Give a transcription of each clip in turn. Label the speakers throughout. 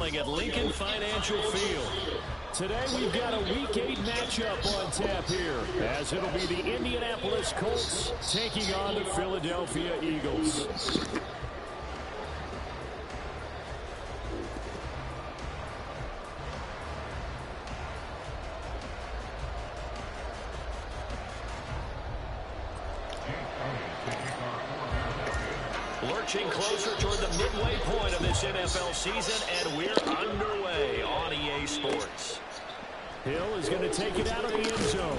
Speaker 1: playing at Lincoln Financial Field. Today we've got a Week 8 matchup on tap here, as it'll be the Indianapolis Colts taking on the Philadelphia Eagles. Lurching closer toward the midway point of this NFL season, and we're underway on EA Sports. Hill is going to take it out of the end zone.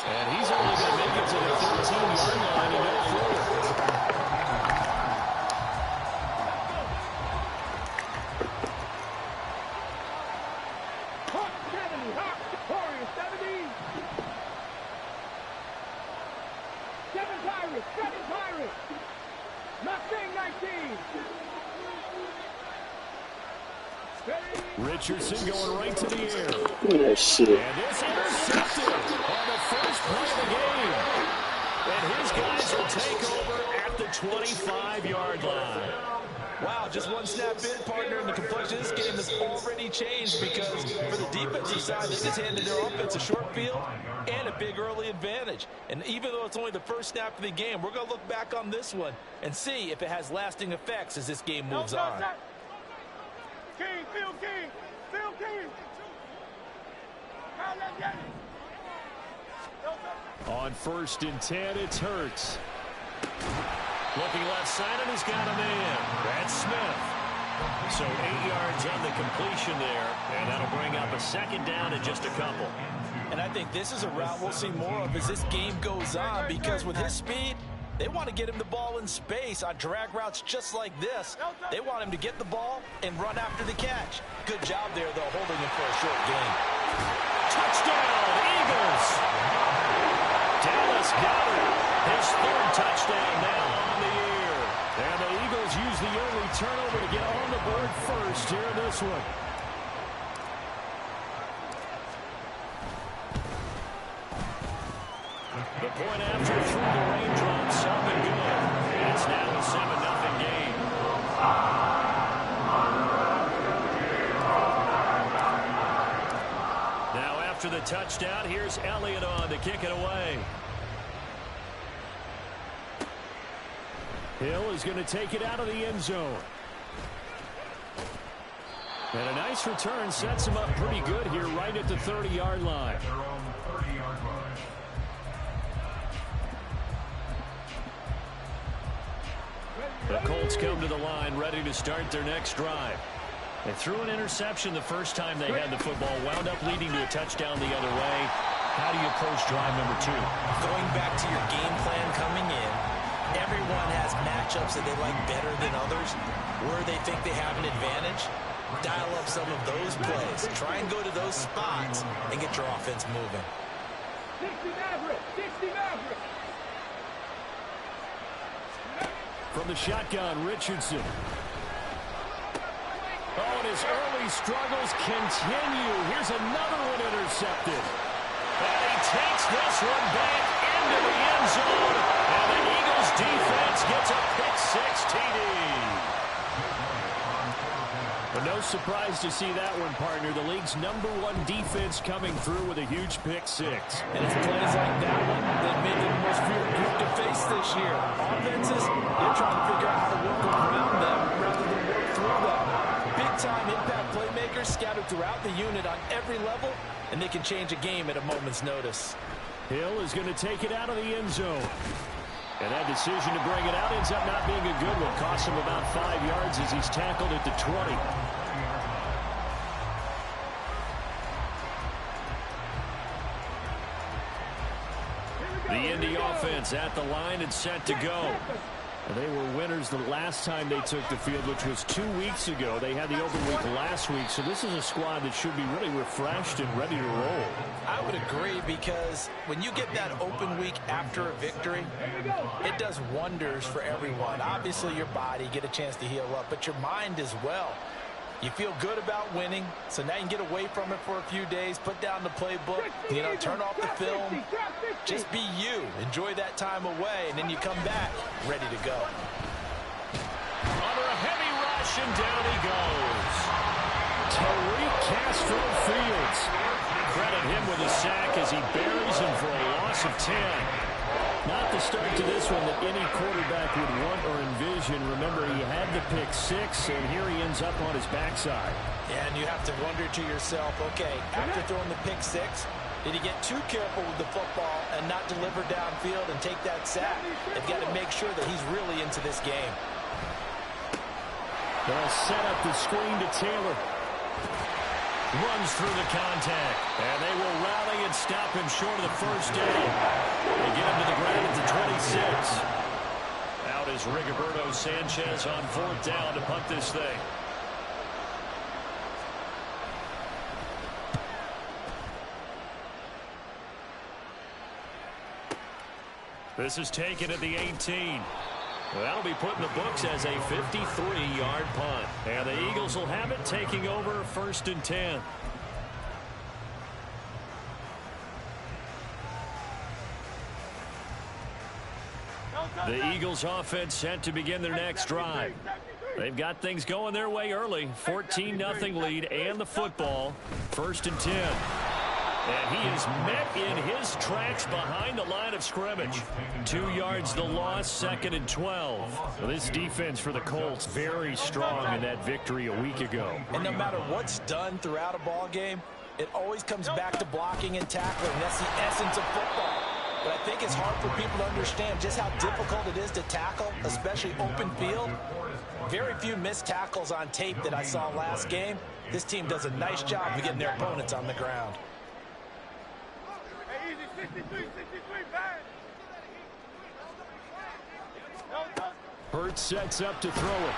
Speaker 1: And he's only going to make it to the 13-yard line and no further. Richardson going right to the air.
Speaker 2: Oh, shit.
Speaker 1: And this intercepted on the first play of the game. And his guys will take over at the 25-yard line.
Speaker 3: Wow, just one snap in, partner, and the complexion of this game has already changed because for the defensive side, they just handed their offense a short field and a big early advantage. And even though it's only the first snap of the game, we're going to look back on this one and see if it has lasting effects as this game moves on.
Speaker 4: King, Phil King, Phil King.
Speaker 1: On 1st and 10, it's Hurts. Looking left side, and he's got a man. That's Smith. So 8 yards on the completion there, and that'll bring up a second down in just a couple.
Speaker 3: And I think this is a route we'll see more of as this game goes on, because with his speed, they want to get him the ball in space on drag routes just like this. They want him to get the ball and run after the catch. Good job there, though, holding him for a short gain.
Speaker 1: Touchdown, Eagles! Dallas Goedert, his 3rd touchdown now on the year. And the Eagles use the early turnover to get on the board first here in this one. The point after through the raindrops, up and good. And it's now a 7-0 game. Now after the touchdown, here's Elliott on to kick it away. Hill is going to take it out of the end zone. And a nice return sets him up pretty good here right at the 30-yard line. The Colts come to the line ready to start their next drive. They threw an interception the first time they had the football, wound up leading to a touchdown the other way. How do you approach drive number 2?
Speaker 3: Going back to your game plan coming in, everyone has matchups that they like better than others, where they think they have an advantage. Dial up some of those plays. Try and go to those spots and get your offense moving.
Speaker 4: 60 Maverick, 60 Maverick.
Speaker 1: From the shotgun, Richardson. Oh, and his early struggles continue. Here's another one intercepted. And he takes this one back into the end zone. And the Eagles defense gets a pick-6 TD. But no surprise to see that one, partner. The league's #1 defense coming through with a huge pick-6.
Speaker 3: And it's plays like that one that made them the most feared group to face this year. Offenses, they're trying to figure out how to work around them rather than work through them. Big-time impact playmakers scattered throughout the unit on every level, and they can change a game at a moment's notice.
Speaker 1: Hill is going to take it out of the end zone. And that decision to bring it out ends up not being a good one. Costs him about 5 yards as he's tackled at the 20. The Indy offense at the line and set to go. They were winners the last time they took the field, which was 2 weeks ago. They had the open week last week, so this is a squad that should be really refreshed and ready to roll.
Speaker 3: I would agree, because when you get that open week after a victory, it does wonders for everyone. Obviously, your body, get a chance to heal up, but your mind as well. You feel good about winning, so now you can get away from it for a few days, put down the playbook, turn off the film. Just be you. Enjoy that time away, and then you come back ready to go.
Speaker 1: Under a heavy rush, and down he goes. Justin Fields. Credit him with a sack as he buries him for a loss of 10. Not the start to this one that any quarterback would want or envision. Remember, he had the pick 6, and here he ends up on his backside.
Speaker 3: Yeah, and you have to wonder to yourself, okay, after throwing the pick 6, did he get too careful with the football and not deliver downfield and take that sack? They've got to make sure that he's really into this game.
Speaker 1: They'll set up the screen to Taylor. Runs through the contact. And they will rally and stop him short of the first down. They get him to the ground at the 26. Out is Rigoberto Sanchez on 4th down to punt this thing. This is taken at the 18. That'll be put in the books as a 53-yard punt. And the Eagles will have it, taking over 1st and 10. The Eagles offense set to begin their next drive. They've got things going their way early. 14-0 lead and the football. 1st and 10. And he is met in his tracks behind the line of scrimmage. 2 yards the loss, 2nd and 12. Well, this defense for the Colts very strong in that victory a week ago.
Speaker 3: And no matter what's done throughout a ball game, it always comes back to blocking and tackling. That's the essence of football. But I think it's hard for people to understand just how difficult it is to tackle, especially open field. Very few missed tackles on tape that I saw last game. This team does a nice job of getting their opponents on the ground.
Speaker 1: Hurts sets up to throw it.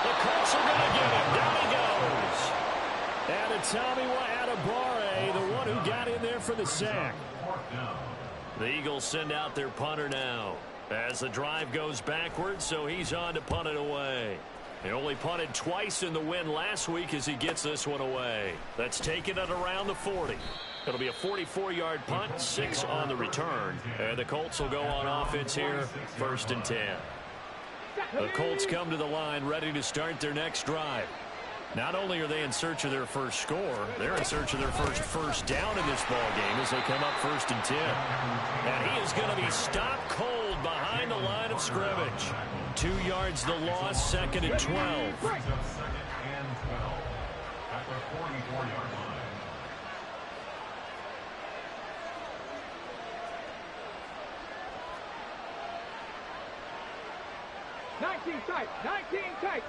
Speaker 1: The Colts are going to get him. Down he goes. And Tommy Adebawore, the one who got in there for the sack. The Eagles send out their punter now as the drive goes backwards, so he's on to punt it away. He only punted twice in the win last week as he gets this one away. That's taken at around the 40. It'll be a 44-yard punt, 6 on the return. And the Colts will go on offense here, 1st and 10. The Colts come to the line ready to start their next drive. Not only are they in search of their first score, they're in search of their first down in this ball game as they come up 1st and 10. And he is going to be stopped cold behind the line of scrimmage. 2 yards the loss, 2nd and 12.
Speaker 4: Tight, 19 tight.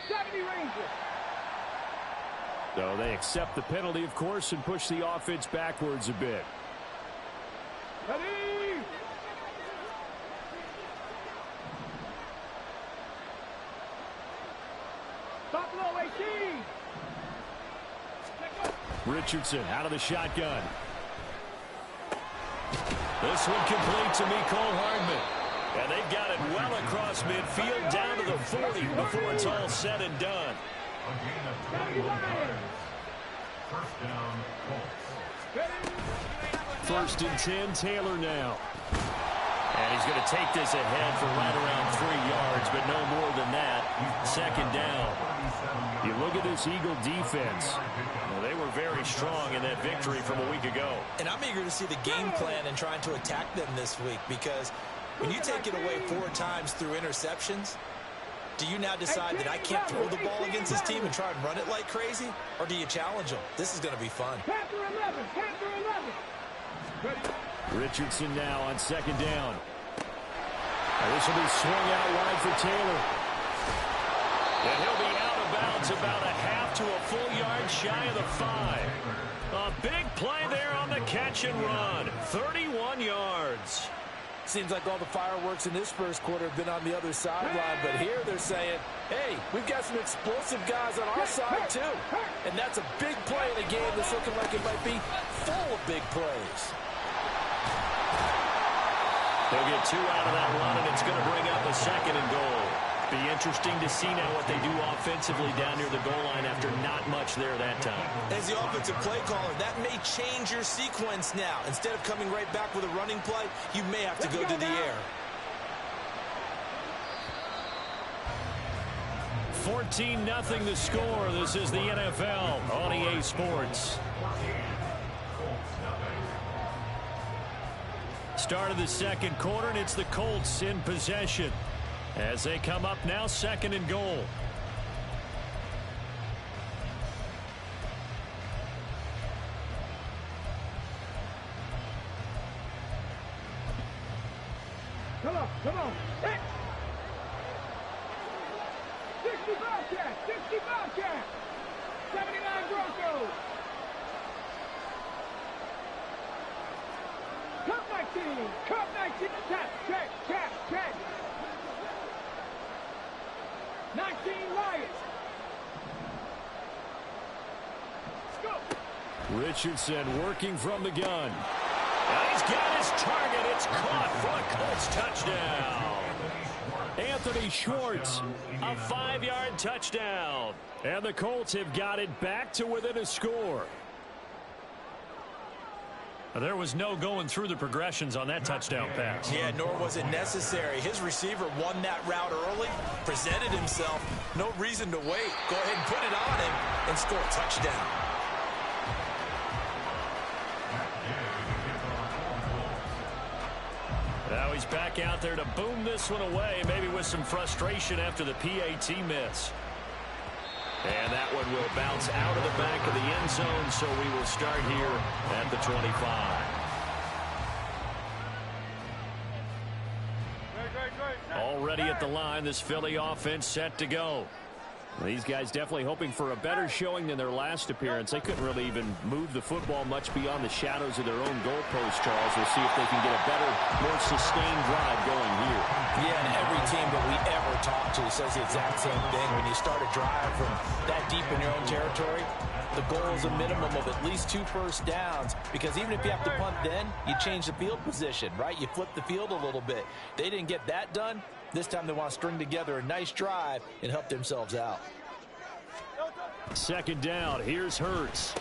Speaker 4: Seventy Rangers.
Speaker 1: So they accept the penalty, of course, and push the offense backwards a bit.
Speaker 4: Ready. Buffalo 18.
Speaker 1: Richardson out of the shotgun. This one complete to Mecole Hardman. And they've got it well across midfield down to the 40 before it's all said and done. First and 10, Taylor now. And he's going to take this ahead for right around 3 yards, but no more than that. 2nd down. You look at this Eagle defense. Well, they were very strong in that victory from a week ago.
Speaker 3: And I'm eager to see the game plan and trying to attack them this week, because when you take it away 4 times through interceptions, do you now decide that I can't throw the ball against this team and try and run it like crazy? Or do you challenge them? This is going to be fun.
Speaker 4: Panther 11.
Speaker 1: Richardson now on 2nd down. And this will be swung out wide for Taylor. And he'll be out of bounds about a half to a full yard shy of the 5. A big play there on the catch and run. 31 yards.
Speaker 3: Seems like all the fireworks in this first quarter have been on the other sideline, but here they're saying, hey, we've got some explosive guys on our side too. And that's a big play in a game that's looking like it might be full of big plays.
Speaker 1: They'll get 2 out of that run, and it's going to bring up a 2nd and goal. Be interesting to see now what they do offensively down near the goal line after not much there that time.
Speaker 3: As the offensive play caller, that may change your sequence now. Instead of coming right back with a running play, you may have to go to the air.
Speaker 1: 14-0 the score. This is the NFL on EA Sports. Start of the second quarter, and it's the Colts in possession as they come up now, 2nd and goal.
Speaker 4: Come on. Hit. 65 cat. 65 cat. 79 Broncos. Cup 19. Cup 19. Check. 19 Lions. Go.
Speaker 1: Richardson working from the gun. And he's got his target. It's caught for a Colts touchdown. Anthony Schwartz, a 5-yard touchdown. And the Colts have got it back to within a score. There was no going through the progressions on that touchdown pass.
Speaker 3: Yeah, nor was it necessary. His receiver won that route early, presented himself. No reason to wait. Go ahead and put it on him and score a touchdown.
Speaker 1: Now he's back out there to boom this one away, maybe with some frustration after the PAT miss. And that one will bounce out of the back of the end zone, so we will start here at the 25. Already at the line, this Philly offense set to go. These guys definitely hoping for a better showing than their last appearance. They couldn't really even move the football much beyond the shadows of their own goalpost, Charles. We'll see if they can get a better, more sustained drive going here.
Speaker 3: Yeah, and every team that we ever talk to says the exact same thing. When you start a drive from that deep in your own territory, the goal is a minimum of at least 2 first downs, because even if you have to punt then, you change the field position, right? You flip the field a little bit. They didn't get that done. This time they want to string together a nice drive and help themselves out.
Speaker 1: 2nd down. Here's Hurts.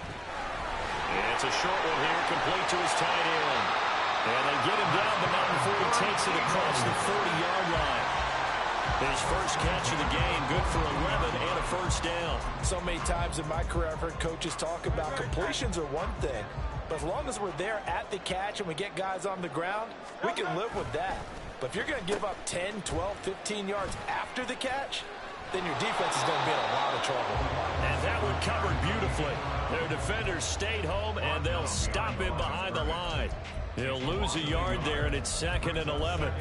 Speaker 1: It's a short one here, complete to his tight end. And they get him down the mountain before he takes it across the 40-yard line. His first catch of the game, good for 11 and a first down.
Speaker 3: So many times in my career I've heard coaches talk about completions are one thing, but as long as we're there at the catch and we get guys on the ground, we can live with that. But if you're going to give up 10, 12, 15 yards after the catch, then your defense is going to be in a lot of trouble.
Speaker 1: And that one covered beautifully. Their defenders stayed home, and they'll stop him behind the line. He'll lose a yard there, and it's 2nd and 11.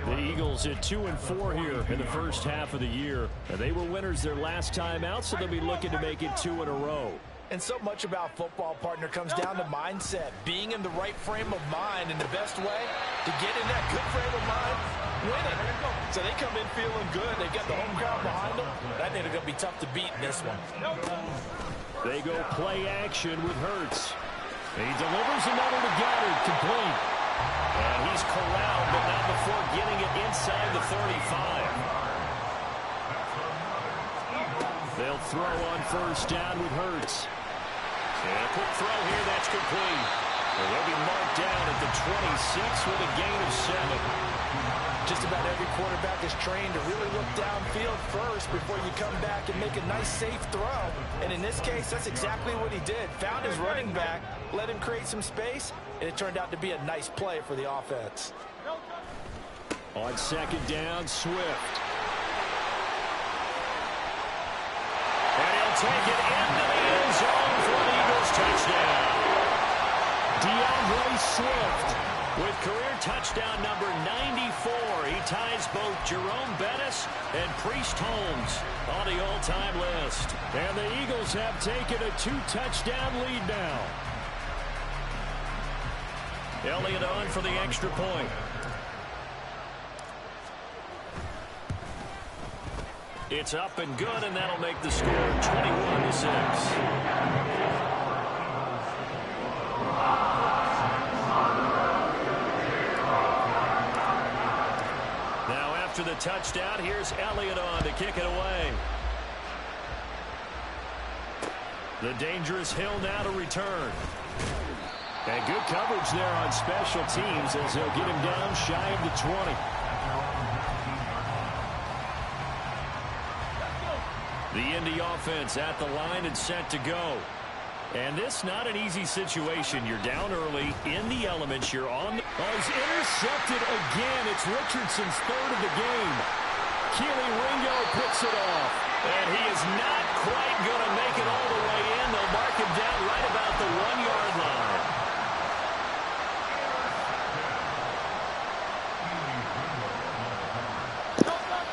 Speaker 1: The Eagles at 2-4 here in the first half of the year. And they were winners their last time out, so they'll be looking to make it 2 in a row.
Speaker 3: And so much about football, partner, comes down to mindset. Being in the right frame of mind, and the best way to get in that good frame of mind, winning. So they come in feeling good. They've got the home crowd behind them. That nigga going to be tough to beat in this one.
Speaker 1: They go play action with Hurts. He delivers another to Goddard, complete. And he's corralled, but not before getting it inside the 35. They'll throw on first down with Hurts. And a quick throw here, that's complete. And they'll be marked down at the 26 with a gain of 7.
Speaker 3: Just about every quarterback is trained to really look downfield first before you come back and make a nice, safe throw. And in this case, that's exactly what he did. Found his running back, let him create some space, and it turned out to be a nice play for the offense.
Speaker 1: On 2nd down, Swift. And he'll take it into the end zone for an Eagles touchdown. DeAndre Swift with career touchdown number 94. He ties both Jerome Bettis and Priest Holmes on the all-time list. And the Eagles have taken a 2-touchdown lead now. Elliott on for the extra point. It's up and good, and that'll make the score 21-6. Now after the touchdown, here's Elliott on to kick it away. The dangerous Hill now to return. And good coverage there on special teams as they'll get him down shy of the 20. The Indy offense at the line and set to go. And this not an easy situation. You're down early in the elements. You're on. He's intercepted again. It's Richardson's third of the game. Keely Ringo picks it off. And he is not quite going to make it all the way in. They'll mark him down right about the 1-yard line.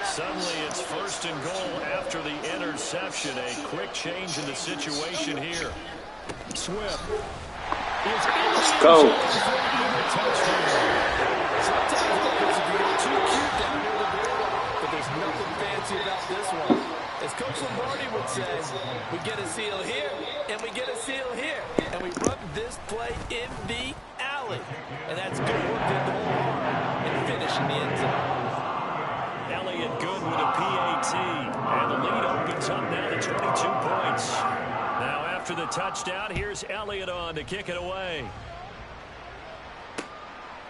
Speaker 1: Suddenly it's first and goal after the interception. A quick change in the situation here. Swift.
Speaker 2: Let's go.
Speaker 3: Sometimes offense can get too cute down near the goal line, but there's nothing fancy about this one. As Coach Lombardi would say, we get a seal here, and we get a seal here, and we run this play in the alley. And that's good work to the whole arm and finish in the end zone.
Speaker 1: Elliott Good with a PAT, and the lead opens up now to 22 points. Now after the touchdown, here's Elliott on to kick it away.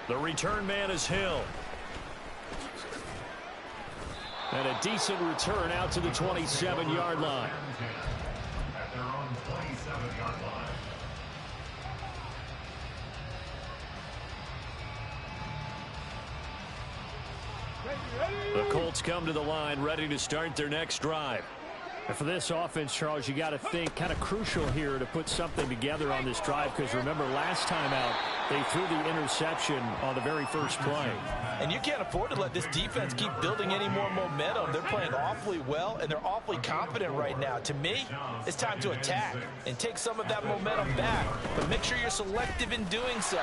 Speaker 1: The return man is Hill. And a decent return out to the 27-yard line.
Speaker 5: At their own 27-yard line.
Speaker 1: The Colts come to the line ready to start their next drive.
Speaker 6: And for this offense, Charles, you got to think kind of crucial here to put something together on this drive, because remember last time out they threw the interception on the very first play.
Speaker 3: And you can't afford to let this defense keep building any more momentum. They're playing awfully well, and they're awfully confident right now. To me, it's time to attack and take some of that momentum back. But make sure you're selective in doing so.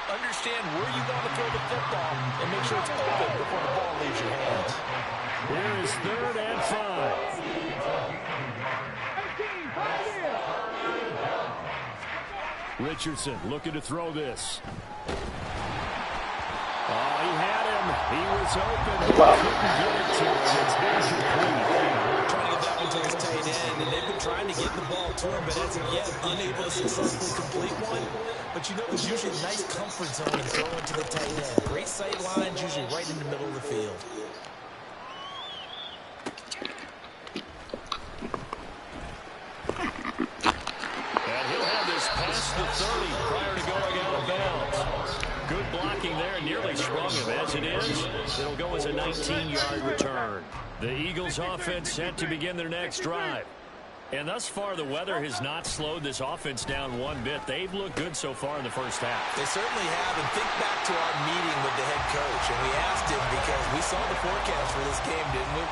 Speaker 3: Understand where you want to throw the football and make sure it's open before the ball leaves your hands.
Speaker 1: Here is 3rd and 5.
Speaker 4: 18, 5 here.
Speaker 1: Richardson looking to throw this. Oh, he had him. He was open. He couldn't get it to him. It's incomplete.
Speaker 3: Trying to get that one to his tight end, and they've been trying to get the ball to him, but as of yet, unable to successfully complete one. But you know there's usually a nice comfort zone in throwing to the tight end. Great sight lines, usually right in the middle of the field.
Speaker 1: And he'll have this past the 30 prior to going out of bounds. Good blocking there, nearly sprung him. As it is, it'll go as a 19-yard return. The Eagles offense set to begin their next drive. And thus far, the weather has not slowed this offense down one bit. They've looked good so far in the first half.
Speaker 3: They certainly have, and think back to our meeting with the head coach, and we asked him because we saw the forecast for this game, didn't we?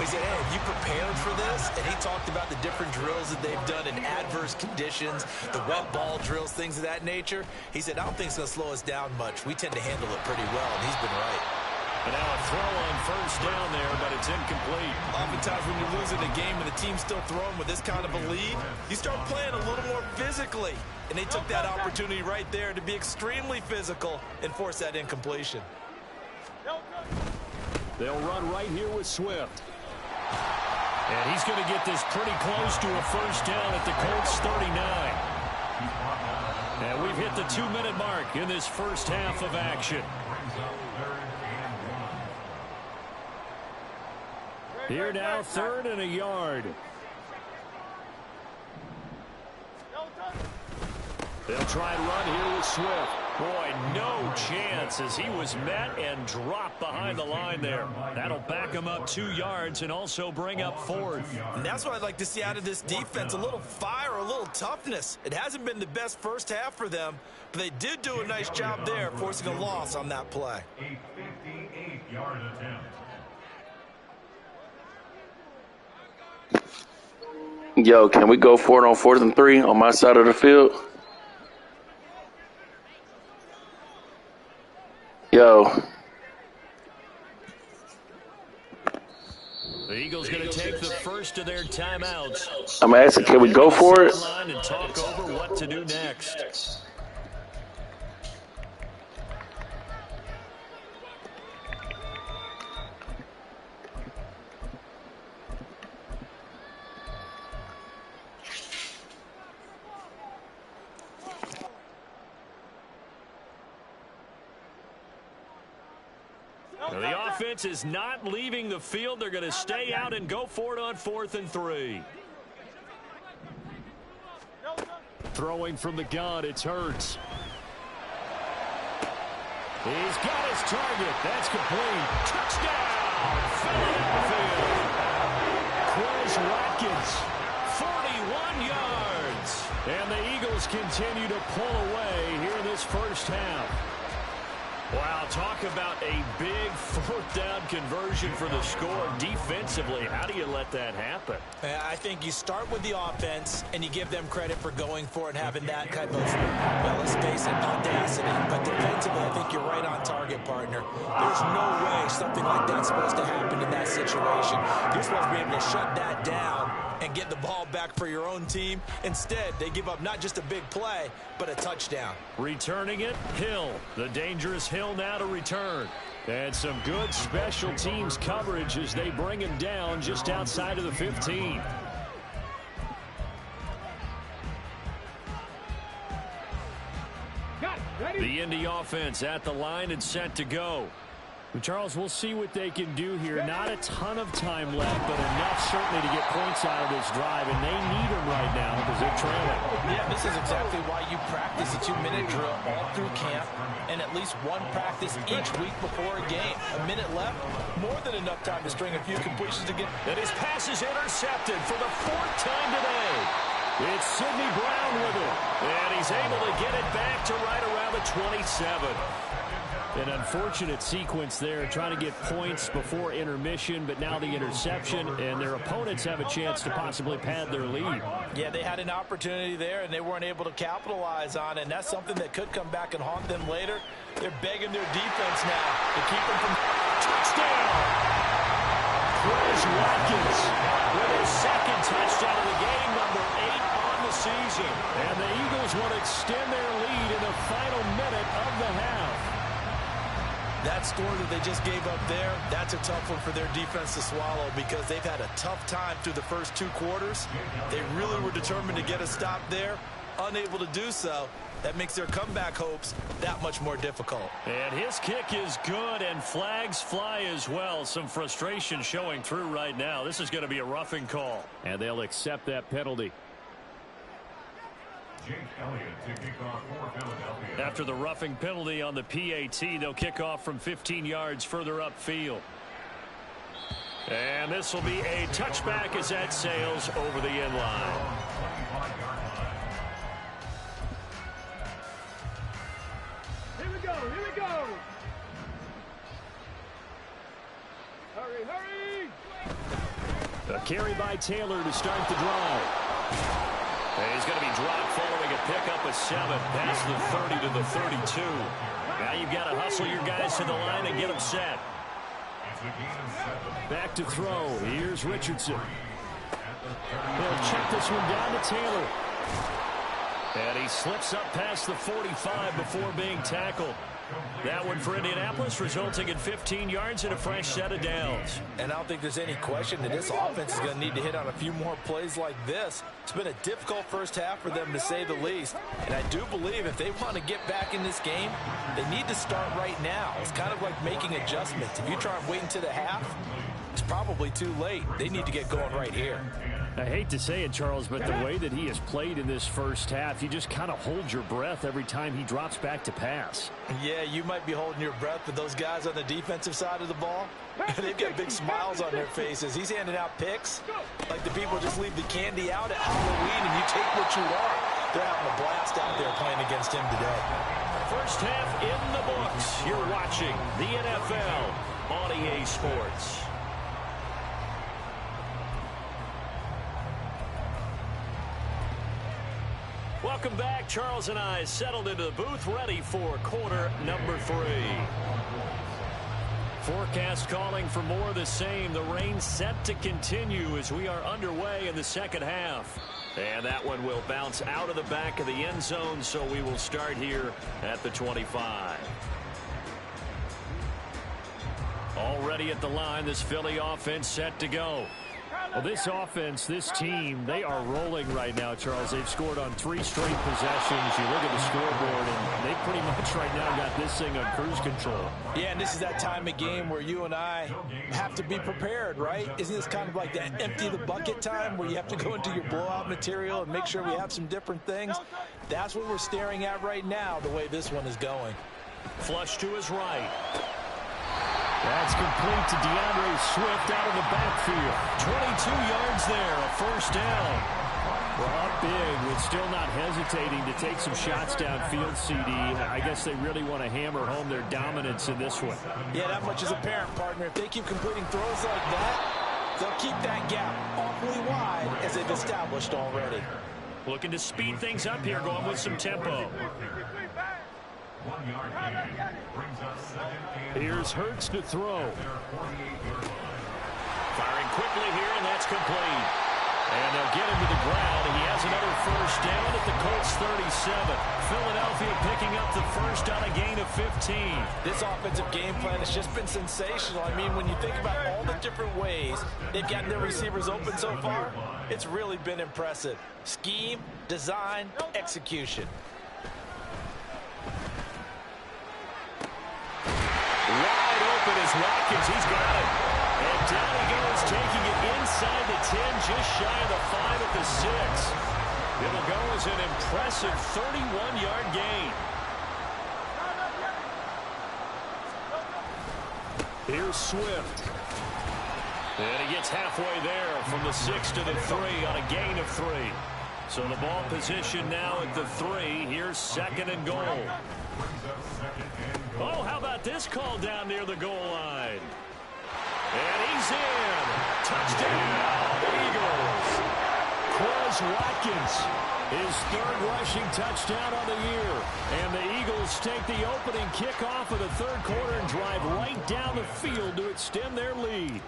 Speaker 3: We said, hey, have you prepared for this? And he talked about the different drills that they've done in adverse conditions, the wet ball drills, things of that nature. He said, I don't think it's going to slow us down much. We tend to handle it pretty well, and he's been right.
Speaker 1: And now a throw on first down there, but it's incomplete.
Speaker 3: Oftentimes when you're losing a game and the team's still throwing with this kind of a lead, you start playing a little more physically. And they took that opportunity right there to be extremely physical and force that incompletion.
Speaker 1: They'll run right here with Swift. And he's going to get this pretty close to a first down at the Colts 39. And we've hit the 2-minute mark in this first half of action. Here now, 3rd and a yard. They'll try and run here with Swift. Boy, no chance as he was met and dropped behind the line there. That'll back him up 2 yards and also bring up 4th.
Speaker 3: And that's what I'd like to see out of this defense, a little fire, a little toughness. It hasn't been the best first half for them, but they did do a nice job there, forcing a loss on that play.
Speaker 5: A 58-yard attempt.
Speaker 2: Yo, can we go for it on 4th and 3 on my side of the field? Yo.
Speaker 1: The Eagles going to take the first of their timeouts.
Speaker 2: I'm asking, can we go for it?
Speaker 1: And talk over what to do next. The offense is not leaving the field. They're going to stay out and go for it on 4th and 3.
Speaker 6: Throwing from the gun, it's Hurts. He's got his target. That's complete. Touchdown, Philadelphia. Quez Watkins, 41 yards. And the Eagles continue to pull away here in this first half. Wow, talk about a big 4th down conversion for the score. Defensively, how do you let that happen?
Speaker 3: I think you start with the offense, and you give them credit for going for it and having that type of, well, let's face it, audacity. But defensively, I think you're right on target, partner. There's no way something like that's supposed to happen in that situation. You're supposed to be able to shut that down and get the ball back for your own team. Instead, they give up not just a big play, but a touchdown.
Speaker 6: Returning it, Hill. The dangerous Hill now to return. And some good special teams coverage as they bring him down just outside of the 15. The Indy offense at the line and set to go. Charles, we'll see what they can do here. Not a ton of time left, but enough certainly to get points out of this drive, and they need them right now because they're trailing.
Speaker 3: Yeah, this is exactly why you practice a 2-minute drill all through camp and at least one practice each week before a game. A minute left, more than enough time to string a few completions to get.
Speaker 1: And his pass is intercepted for the 4th time today. It's Sidney Brown with it, and he's able to get it back to right around the 27.
Speaker 6: An unfortunate sequence there, trying to get points before intermission, but now the interception, and their opponents have a chance to possibly pad their lead.
Speaker 3: Yeah, they had an opportunity there, and they weren't able to capitalize on it, and that's something that could come back and haunt them later. They're begging their defense now to keep them from
Speaker 1: touchdown. Quez Watkins with his 2nd touchdown of the game, number 8 on the season.
Speaker 6: And the Eagles will extend their lead in the final minute of the half.
Speaker 3: That score that they just gave up there, that's a tough one for their defense to swallow because they've had a tough time through the first 2 quarters. They really were determined to get a stop there, unable to do so. That makes their comeback hopes that much more difficult.
Speaker 6: And his kick is good, and flags fly as well. Some frustration showing through right now. This is going to be a roughing call, and they'll accept that penalty.
Speaker 5: Jake Elliott to kick off for Philadelphia.
Speaker 6: After the roughing penalty on the PAT, they'll kick off from 15 yards further upfield. And this will be a touchback as that sails over the end line.
Speaker 4: Here we go, here we go. Hurry, hurry.
Speaker 6: A carry by Taylor to start the drive.
Speaker 1: He's going to be dropped following a pickup of 7 past the 30 to the 32. Now you've got to hustle your guys to the line and get them set.
Speaker 6: Back to throw. Here's Richardson. They'll check this one down to Taylor. And he slips up past the 45 before being tackled. That one for Indianapolis, resulting in 15 yards and a fresh set of downs.
Speaker 3: And I don't think there's any question that this offense is going to need to hit on a few more plays like this. It's been a difficult first half for them, to say the least. And I do believe if they want to get back in this game, they need to start right now. It's kind of like making adjustments. If you try and wait until the half, it's probably too late. They need to get going right here.
Speaker 6: I hate to say it, Charles, but the way that he has played in this first half, you just kind of hold your breath every time he drops back to pass.
Speaker 3: Yeah, you might be holding your breath, but those guys on the defensive side of the ball, they've got big smiles on their faces. He's handing out picks like the people just leave the candy out at Halloween and you take what you want. They're having a blast out there playing against him today.
Speaker 1: First half in the books. You're watching the NFL on EA Sports. Welcome back. Charles and I settled into the booth, ready for quarter number 3.
Speaker 6: Forecast calling for more of the same. The rain set to continue as we are underway in the second half.
Speaker 1: And that one will bounce out of the back of the end zone, so we will start here at the 25.
Speaker 6: Already at the line, this Philly offense set to go. Well, this offense, this team, they are rolling right now, Charles. They've scored on 3 straight possessions. You look at the scoreboard, and they pretty much right now got this thing on cruise control.
Speaker 3: Yeah, and this is that time of game where you and I have to be prepared, right? Isn't this kind of like that empty the bucket time where you have to go into your blowout material and make sure we have some different things? That's what we're staring at right now, the way this one is going.
Speaker 6: Flush to his right. That's complete to DeAndre Swift out of the backfield. 22 yards there, a first down. Well, up big with still not hesitating to take some shots downfield, CD. I guess they really want to hammer home their dominance in this one.
Speaker 3: Yeah, that much is apparent, partner. If they keep completing throws like that, they'll keep that gap awfully wide as they've established already.
Speaker 6: Looking to speed things up here, going with some tempo.
Speaker 5: 1 yard gain brings us second and
Speaker 6: Here's Hurts to throw.
Speaker 1: Firing quickly here, and that's complete. And they'll get him to the ground, and he has another first down at the Colts 37. Philadelphia picking up the first on a gain of 15.
Speaker 3: This offensive game plan has just been sensational. I mean, when you think about all the different ways they've gotten their receivers open so far, it's really been impressive. Scheme, design, execution.
Speaker 1: Wide open is Watkins. He's got it. And down he goes, taking it inside the 10, just shy of the 5 at the 6. It'll go as an impressive 31-yard gain.
Speaker 6: Here's Swift.
Speaker 1: And he gets halfway there from the 6 to the 3 on a gain of 3. So the ball position now at the 3. Here's second and goal.
Speaker 6: Oh, how about this call down near the goal line? And he's in. Touchdown, Eagles. Quez Watkins, his 3rd rushing touchdown on the year. And the Eagles take the opening kickoff of the 3rd quarter and drive right down the field to extend their lead.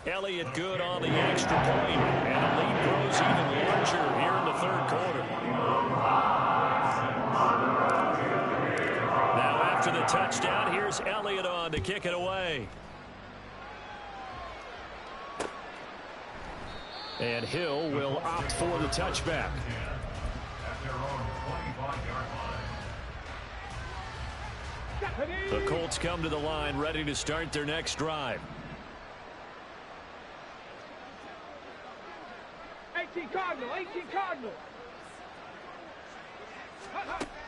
Speaker 1: Elliott good on the extra point, and the lead grows even larger here in the 3rd quarter. Now after the touchdown, here's Elliott on to kick it away.
Speaker 6: And Hill will opt for the touchback.
Speaker 5: at their own 25-yard line.
Speaker 1: The Colts come to the line ready to start their next drive.
Speaker 4: 18 Cardinal, 18 Cardinal.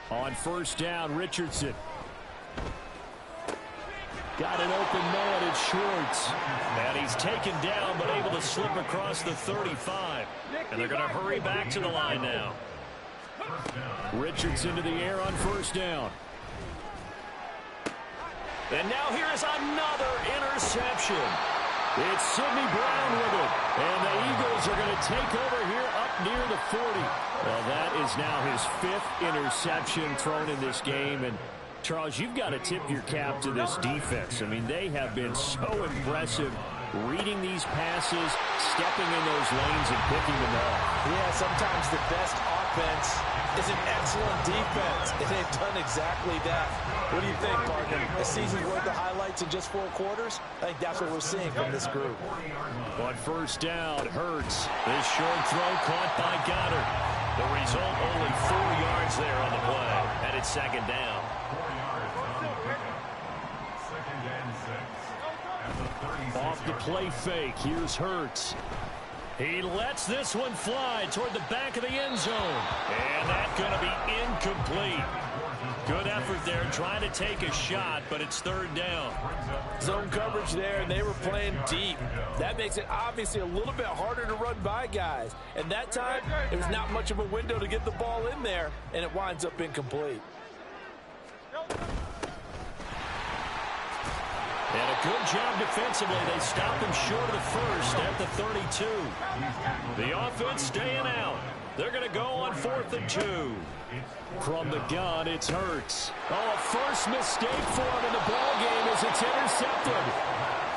Speaker 6: On first down, Richardson. Got an open man, it's Schwartz.
Speaker 1: And he's taken down but able to slip across the 35. And they're going to hurry back to the line now.
Speaker 6: Richardson to the air on first down.
Speaker 1: And now here is another interception.
Speaker 6: It's Sidney Brown with it. And the Eagles are going to take over here up near the 40. Well, that is now his 5th interception thrown in this game. And Charles, you've got to tip your cap to this defense. I mean, they have been so impressive reading these passes, stepping in those lanes and picking them off.
Speaker 3: Yeah, sometimes the best offense is an excellent defense, and they've done exactly that. What do you think, partner? A season's worth of highlights in just 4 quarters? I think that's what we're seeing from this group.
Speaker 6: On first down, Hurts.
Speaker 1: This short throw caught by Goddard. The result, only 4 yards there on the play, and it's second down.
Speaker 5: 4 yards on the pickup. Second and 6 at the 36.
Speaker 6: Off the play fake, here's Hurts.
Speaker 1: He lets this one fly toward the back of the end zone. And that's going to be incomplete. Good effort there trying to take a shot, but it's third down.
Speaker 3: Zone coverage there, and they were playing deep. That makes it obviously a little bit harder to run by guys. And that time, there was not much of a window to get the ball in there, and it winds up incomplete.
Speaker 1: And a good job defensively. They stopped him short of the first at the 32. The offense staying out. They're going to go on 4th and 2.
Speaker 6: From the gun, it's Hurts. Oh, a first mistake for him in the ball game as it's intercepted.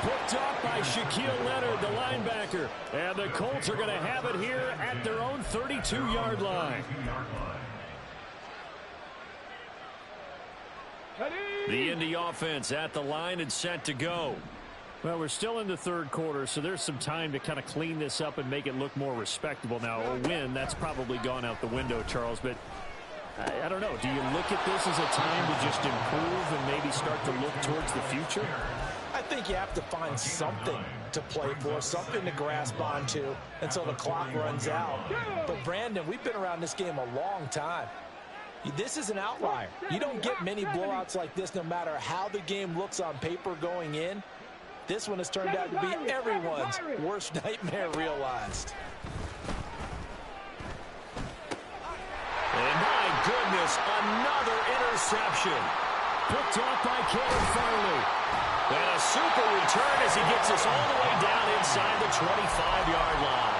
Speaker 6: Picked up by Shaquille Leonard, the linebacker. And the Colts are going to have it here at their own 32-yard line.
Speaker 1: The Indy offense at the line and set to go.
Speaker 6: Well, we're still in the third quarter, so there's some time to kind of clean this up and make it look more respectable. Now, a win, that's probably gone out the window, Charles, but I don't know. Do you look at this as a time to just improve and maybe start to look towards the future?
Speaker 3: I think you have to find something to play for, something to grasp onto until the clock runs out. But, Brandon, we've been around this game a long time. This is an outlier. You don't get many blowouts like this no matter how the game looks on paper going in. This one has turned out to be everyone's worst nightmare realized.
Speaker 1: And my goodness, another interception.
Speaker 6: Picked off by Caleb Farley.
Speaker 1: And a super return as he gets us all the way down inside the 25-yard line.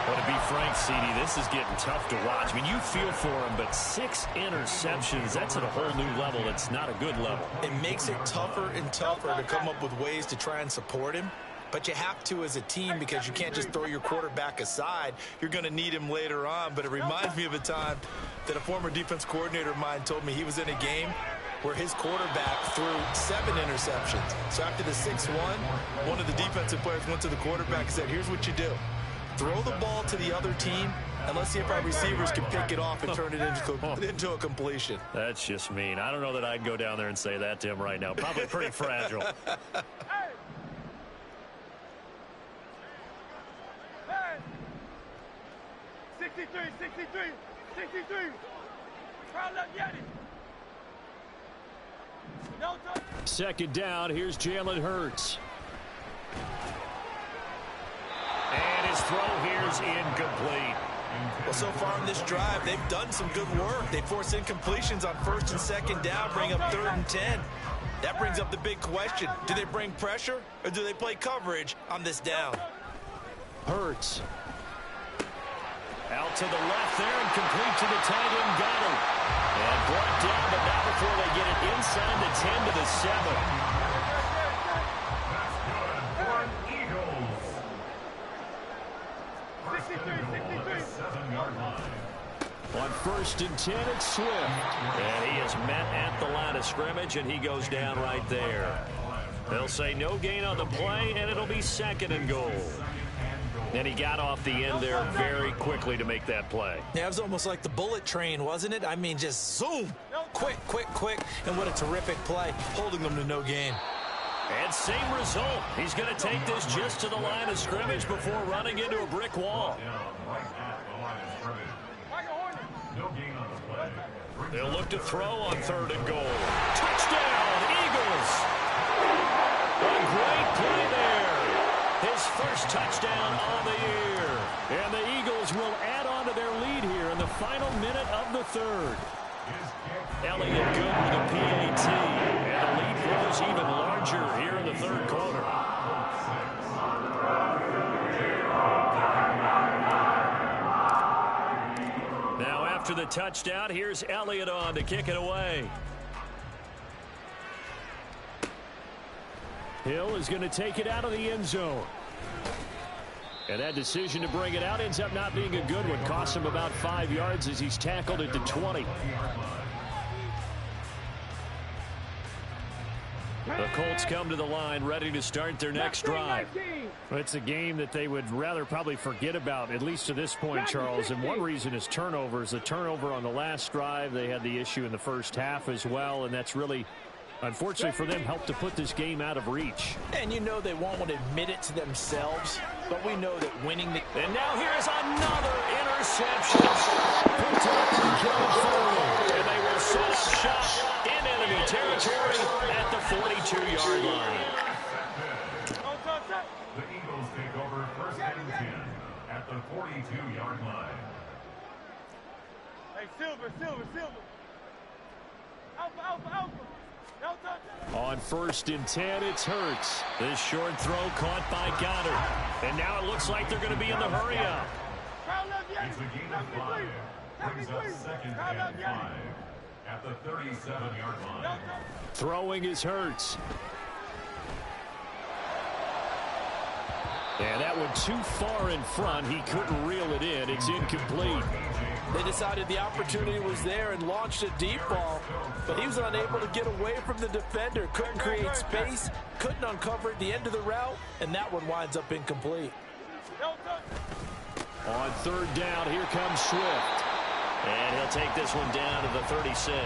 Speaker 1: But to be frank, CD, this is getting tough to watch. I mean, you feel for him, but 6 interceptions, that's at a whole new level. It's not a good level.
Speaker 3: It makes it tougher and tougher to come up with ways to try and support him. But you have to as a team because you can't just throw your quarterback aside. You're going to need him later on. But it reminds me of a time that a former defense coordinator of mine told me he was in a game where his quarterback threw 7 interceptions. So after the 6-1, one of the defensive players went to the quarterback and said, here's what you do. Throw the ball to the other team, and let's see if our receivers can pick it off and turn it into a completion.
Speaker 1: That's just mean. I don't know that I'd go down there and say that to him right now. Probably pretty fragile.
Speaker 4: Hey! 63, 63, 63. Crowd left Yeti. No touch.
Speaker 6: Second down, here's Jalen Hurts.
Speaker 1: And his throw here's incomplete.
Speaker 3: Well, so far in this drive, they've done some good work. They force incompletions on 1st and 2nd down, bring up 3rd and 10. That brings up the big question. Do they bring pressure or do they play coverage on this down?
Speaker 6: Hurts.
Speaker 1: Out to the left there and complete to the tight end, Goddard. And brought down, but not before they get it inside the 10 to the 7.
Speaker 6: On 1st and 10, it's Swift.
Speaker 1: And he is met at the line of scrimmage, and he goes down right there. They'll say no gain on the play, and it'll be 2nd and goal. And he got off the end there very quickly to make that play.
Speaker 3: Yeah, it was almost like the bullet train, wasn't it? I mean, just zoom. Quick, quick, quick. And what a terrific play, holding them to no gain.
Speaker 1: And same result. He's going to take this just to the line of scrimmage before running into a brick wall. They'll look to throw on 3rd and goal. Touchdown, Eagles! A great play there. His first touchdown on the year.
Speaker 6: And the Eagles will add on to their lead here in the final minute of the 3rd.
Speaker 1: Elliott good with a PAT. And the lead grows even larger here in the 3rd quarter. Now after the touchdown, here's Elliott on to kick it away.
Speaker 6: Hill is going to take it out of the end zone. And that decision to bring it out ends up not being a good one. Costs him about 5 yards as he's tackled at the 20.
Speaker 1: The Colts come to the line ready to start their next drive.
Speaker 6: It's a game that they would rather probably forget about, at least to this point, Charles. And one reason is turnovers. The turnover on the last drive, they had the issue in the first half as well, and that's really, unfortunately for them, helped to put this game out of reach.
Speaker 3: And you know they won't want to admit it to themselves, but we know that winning the...
Speaker 1: And now here's another interception. And they will set up shop in enemy territory at the 42-yard line.
Speaker 5: The Eagles take over 1st and 10 at the 42-yard line.
Speaker 4: Hey, Silver. Alpha. No touch.
Speaker 6: On 1st and 10, it's Hurts.
Speaker 1: This short throw caught by Goddard. And now it looks like they're going to be in the hurry-up.
Speaker 5: It's a gain of 5. Brings up 2nd and 5 at the 37-yard line.
Speaker 6: Throwing is Hurts. And that one too far in front. He couldn't reel it in. It's incomplete.
Speaker 3: They decided the opportunity was there and launched a deep ball, but he was unable to get away from the defender. Couldn't create space, couldn't uncover at the end of the route, and that one winds up incomplete.
Speaker 6: On third down, here comes Swift.
Speaker 1: And he'll take this one down to the 36.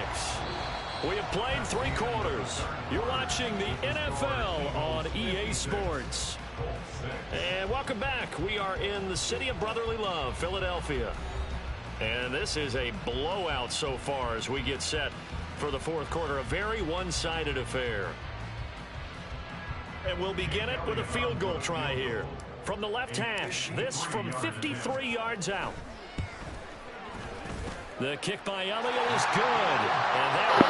Speaker 1: We have played 3 quarters. You're watching the NFL on EA Sports. And welcome back. We are in the city of brotherly love, Philadelphia. And this is a blowout so far as we get set for the fourth quarter. A very one-sided affair. And we'll begin it with a field goal try here. From the left hash, this from 53 yards out. The kick by Elliott is good. And that one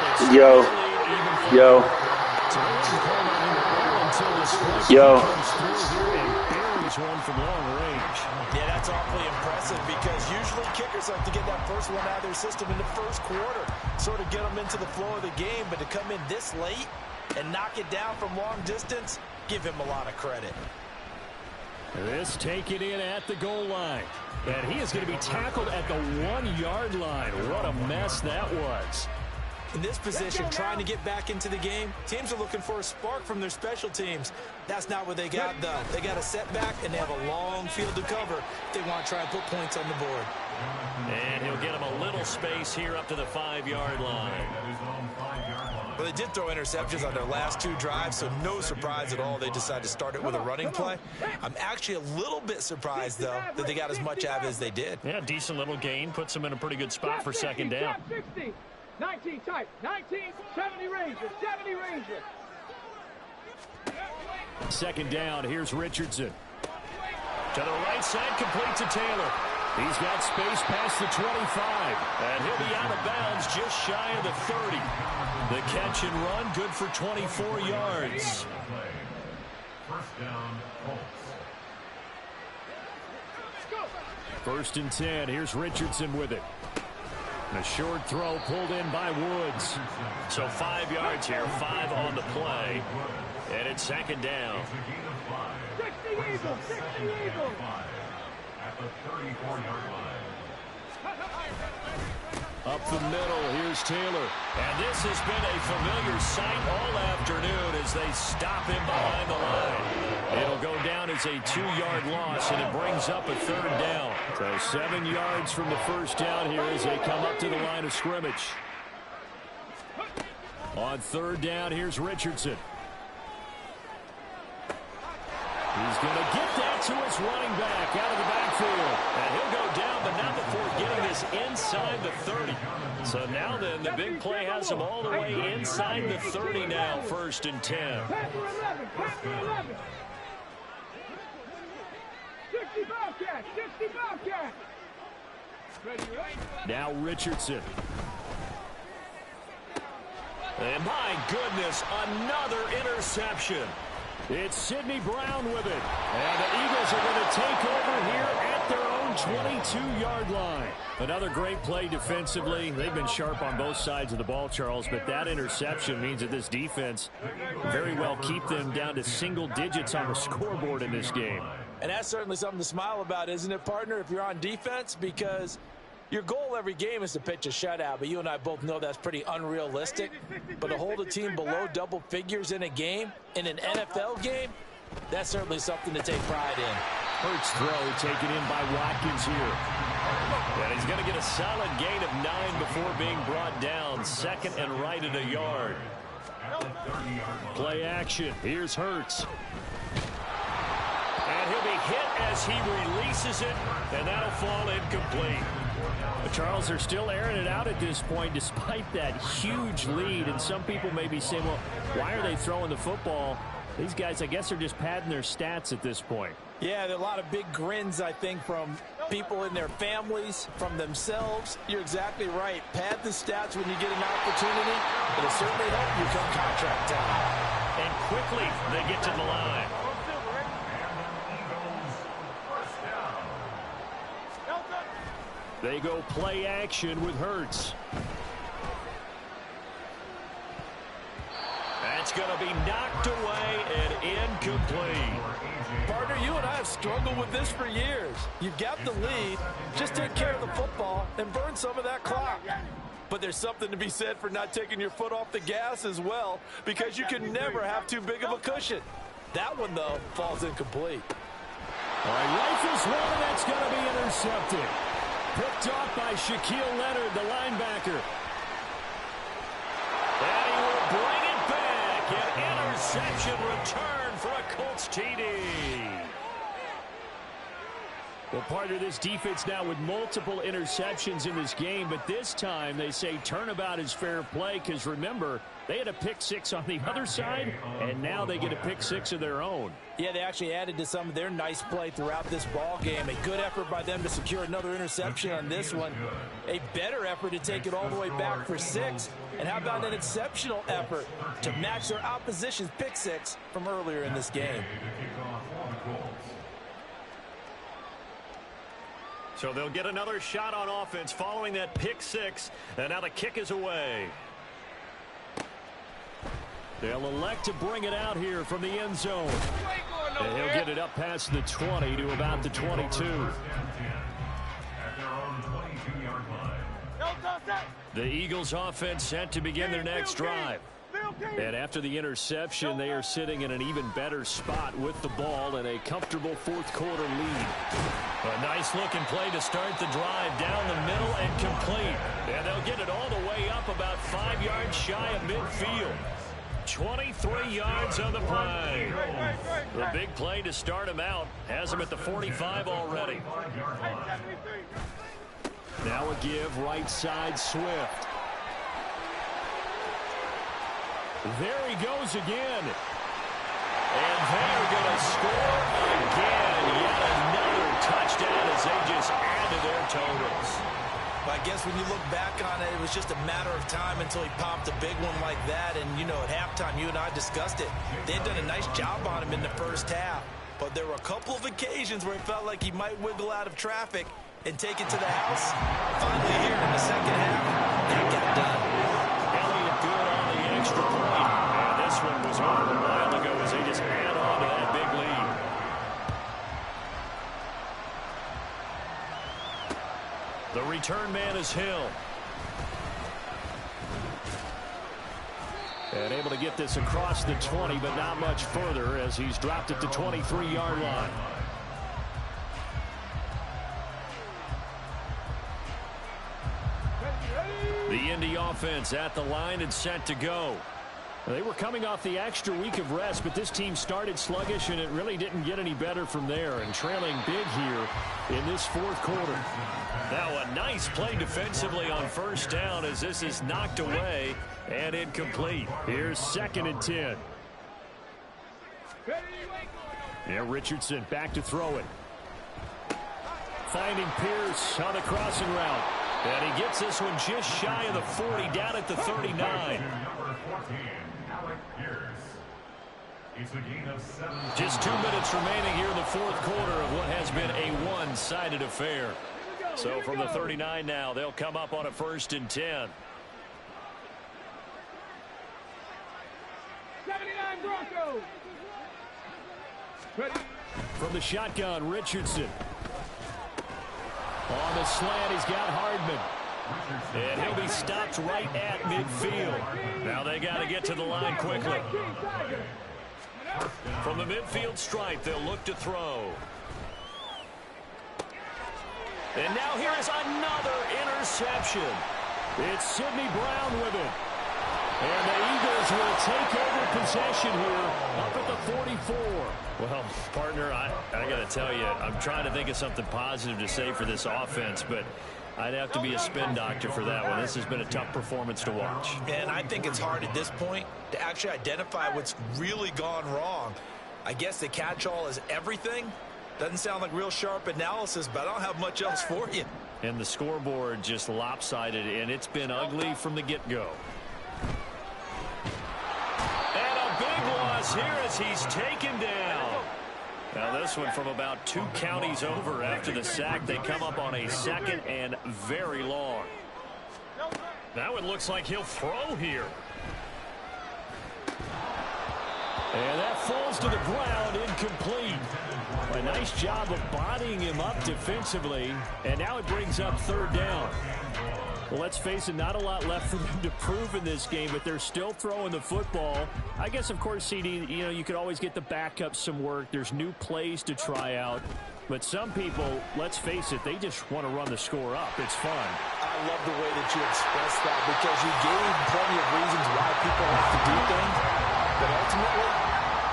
Speaker 6: one from long range.
Speaker 3: Yeah, that's awfully impressive because usually kickers like to get that first one out of their system in the first quarter, sort of get them into the flow of the game, but to come in this late and knock it down from long distance, give him a lot of credit.
Speaker 6: This taken in at the goal line. And he is going to be tackled at the 1-yard line. What a mess that was.
Speaker 3: In this position, trying to get back into the game, teams are looking for a spark from their special teams. That's not what they got, though. They got a setback, and they have a long field to cover if they want to try and put points on the board.
Speaker 1: And he'll get him a little space here up to the 5-yard line.
Speaker 3: Well, they did throw interceptions on their last 2 drives, so no surprise at all they decided to start it with a running play. I'm actually a little bit surprised, though, that they got as much out as they did.
Speaker 1: Yeah, decent little gain. Puts them in a pretty good spot for second down.
Speaker 4: 60, 19 type, 19, 70 Ranger, 70 Ranger.
Speaker 6: Second down, here's Richardson.
Speaker 1: To the right side, complete to Taylor.
Speaker 6: He's got space past the 25.
Speaker 1: And he'll be out of bounds just shy of the 30.
Speaker 6: The catch and run, good for 24 yards.
Speaker 5: First down, Colts.
Speaker 6: First and 10, here's Richardson with it. And a short throw pulled in by Woods.
Speaker 1: So 5 yards here, 5 on the play. And it's second down.
Speaker 4: 60 Eagles, 60 Eagles.
Speaker 5: At the 34-yard line.
Speaker 6: Up the middle, here's Taylor.
Speaker 1: And this has been a familiar sight all afternoon as they stop him behind the line. It'll go down as a 2-yard loss, and it brings up a third down.
Speaker 6: So 7 yards from the first down here as they come up to the line of scrimmage. On third down, here's Richardson. He's going to get that to his running back out of the backfield.
Speaker 1: And he'll go down, but not before getting this inside the 30. So now then, the big play has him all the way inside the 30 now, first and 10.
Speaker 4: Pass for 11, pass for 11. 60 Bobcat, 60 Bobcat. Ready, right?
Speaker 6: Now Richardson.
Speaker 1: And my goodness, another interception.
Speaker 6: It's Sidney Brown with it. And the Eagles are going to take over here at their own 22-yard line. Another great play defensively. They've been sharp on both sides of the ball, Charles, but that interception means that this defense very well keep them down to single digits on the scoreboard in this game.
Speaker 3: And that's certainly something to smile about, isn't it, partner, if you're on defense? Because your goal every game is to pitch a shutout, but you and I both know that's pretty unrealistic. But to hold a team below double figures in a game, in an NFL game, that's certainly something to take pride in.
Speaker 6: Hurts throw taken in by Watkins here.
Speaker 1: And he's going to get a solid gain of 9 before being brought down. Second and right at a yard.
Speaker 6: Play action. Here's Hurts.
Speaker 1: And he'll be hit as he releases it, and that'll fall incomplete.
Speaker 6: Charles, they're still airing it out at this point despite that huge lead. And some people may be saying, well, why are they throwing the football? These guys, I guess, are just padding their stats at this point.
Speaker 3: Yeah, there are a lot of big grins, I think, from people in their families, from themselves. You're exactly right. Pad the stats when you get an opportunity. It'll certainly help you come contract time.
Speaker 1: And quickly, they get to the line.
Speaker 6: They go play action with Hurts.
Speaker 1: That's It's going to be knocked away and incomplete.
Speaker 3: Partner, you and I have struggled with this for years. You've got the lead. Just take care of the football and burn some of that clock. But there's something to be said for not taking your foot off the gas as well, because you can never have too big of a cushion. That one, though, falls incomplete.
Speaker 6: All right, rifles one, and that's going to be intercepted. Picked off by Shaquille Leonard, the linebacker.
Speaker 1: And he will bring it back. An interception return for a Colts TD.
Speaker 6: Well, part of this defense now with multiple interceptions in this game, but this time they say turnabout is fair play because, remember, they had a pick six on the other side, and now they get a pick six of their own.
Speaker 3: Yeah, they actually added to some of their nice play throughout this ball game. A good effort by them to secure another interception on this one. A better effort to take it all the way back for 6. And how about an exceptional effort to match their opposition's pick six from earlier in this game.
Speaker 1: So they'll get another shot on offense following that pick six, and now the kick is away.
Speaker 6: They'll elect to bring it out here from the end zone. And he'll get it up past the 20 to about the 22. The Eagles offense set to begin their next drive. And after the interception, they are sitting in an even better spot with the ball and a comfortable fourth quarter lead.
Speaker 1: A nice looking play to start the drive down the middle and complete. And they'll get it all the way up about 5 yards shy of midfield. 23 yards on the play. The big play to start him out has him at the 45 already.
Speaker 6: Now a give right side Swift. There he goes again.
Speaker 1: And they're going to score again. Yet another touchdown as they just add to their totals.
Speaker 3: I guess when you look back on it, it was just a matter of time until he popped a big one like that. And, you know, at halftime, you and I discussed it. They had done a nice job on him in the first half. But there were a couple of occasions where it felt like he might wiggle out of traffic and take it to the house. Finally here in the second half, that got done.
Speaker 1: Elliott good on the extra point. And this one was over a while ago as they just add on to that big lead. The return man is Hill.
Speaker 6: And able to get this across the 20, but not much further as he's dropped it to 23-yard line. The Indy offense at the line and set to go. They were coming off the extra week of rest, but this team started sluggish, and it really didn't get any better from there, and trailing big here in this fourth quarter.
Speaker 1: Now a nice play defensively on first down as this is knocked away and incomplete.
Speaker 6: Here's 2nd and 10. Yeah, Richardson back to throw it. Finding Pierce on the crossing route.
Speaker 1: And he gets this one just shy of the 40, down at the 39. Just 2 minutes remaining here in the fourth quarter of what has been a one-sided affair. So from the 39 now, they'll come up on a 1st and 10.
Speaker 4: 79 Broncos. Ready.
Speaker 6: From the shotgun, Richardson. On the slant, he's got Hardman.
Speaker 1: And he'll be stopped right at midfield. Now they got to get to the line quickly. From the midfield stripe, they'll look to throw. And now here is another interception.
Speaker 6: It's Sidney Brown with it. And the Eagles will take over possession here up at the 44.
Speaker 1: Well, partner, I got to tell you, I'm trying to think of something positive to say for this offense, but I'd have to be a spin doctor for that one. This has been a tough performance to watch.
Speaker 3: And I think it's hard at this point to actually identify what's really gone wrong. I guess the catch-all is everything. Doesn't sound like real sharp analysis, but I don't have much else for you.
Speaker 1: And the scoreboard just lopsided, and it's been ugly from the get-go. And a big loss here as he's taken down. Now this one from about 2 counties over after the sack. They come up on a 2nd and very long. That one looks like he'll throw here.
Speaker 6: falls to the ground, incomplete. A nice job of bodying him up defensively, and now it brings up third down. Well, let's face it, not a lot left for them to prove in this game, but they're still throwing the football. I guess, of course, CD, you could always get the backup some work. There's new plays to try out. But some people, let's face it, they just want to run the score up. It's fun.
Speaker 3: I love the way that you expressed that because you gave plenty of reasons why people like to do things. But ultimately,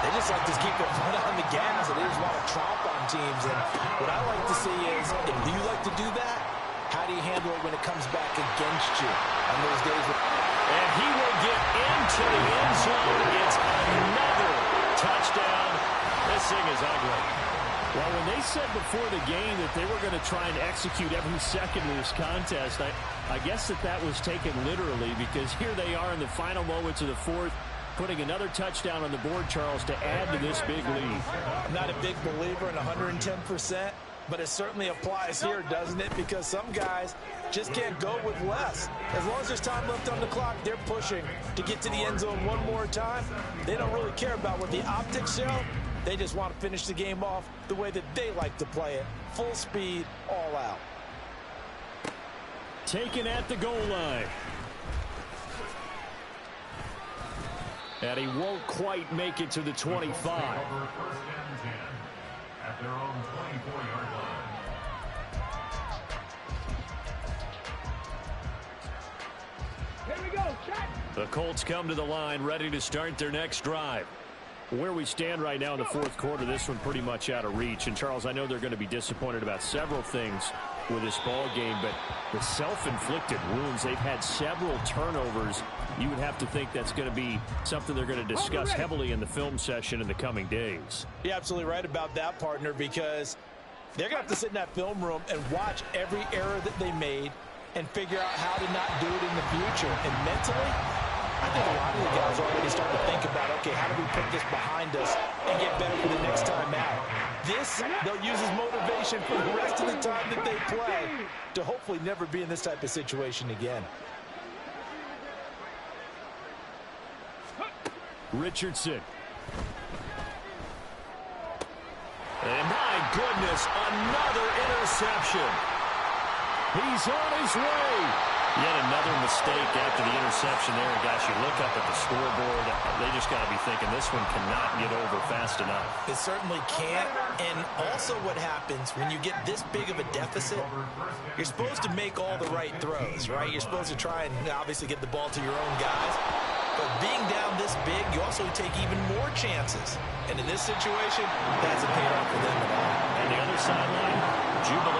Speaker 3: they just like to keep their foot on the gas and they just want to tromp on teams. And what I like to see is, if you like to do that, how do you handle it when it comes back against you on those days?
Speaker 6: And he will get into the end zone. It's another touchdown. This thing is ugly. Well, when they said before the game that they were going to try and execute every second of this contest, I guess that was taken literally, because here they are in the final moments of the fourth, putting another touchdown on the board, Charles, to add to this big lead.
Speaker 3: I'm not a big believer in 110%, but it certainly applies here, doesn't it? Because some guys just can't go with less. As long as there's time left on the clock, they're pushing to get to the end zone one more time. They don't really care about what the optics show. They just want to finish the game off the way that they like to play it. Full speed, all out.
Speaker 6: Taken at the goal line. And he won't quite make it to the 25.
Speaker 5: First and 10 at their own 24-yard line.
Speaker 4: Here we go, check.
Speaker 6: The Colts come to the line, ready to start their next drive. Where we stand right now in the fourth quarter, this one pretty much out of reach. And, Charles, I know they're going to be disappointed about several things with this ball game, but the self-inflicted wounds, they've had several turnovers. You would have to think that's going to be something they're going to discuss heavily in the film session in the coming days.
Speaker 3: You're absolutely right about that, partner, because they're going to have to sit in that film room and watch every error that they made and figure out how to not do it in the future. And mentally, I think a lot of the guys are already starting to think about, okay, how do we put this behind us and get better for the next time out? This, they'll use as motivation for the rest of the time that they play to hopefully never be in this type of situation again.
Speaker 6: Richardson. And my goodness, another interception. He's on his way. Yet another mistake after the interception there. Gosh, you look up at the scoreboard, they just got to be thinking this one cannot get over fast enough.
Speaker 3: It certainly can't. And also what happens when you get this big of a deficit, you're supposed to make all the right throws, right? You're supposed to try and obviously get the ball to your own guys. But being down this big, you also take even more chances. And in this situation, that hasn't paid off for them at all.
Speaker 6: And the other sideline, jubilation.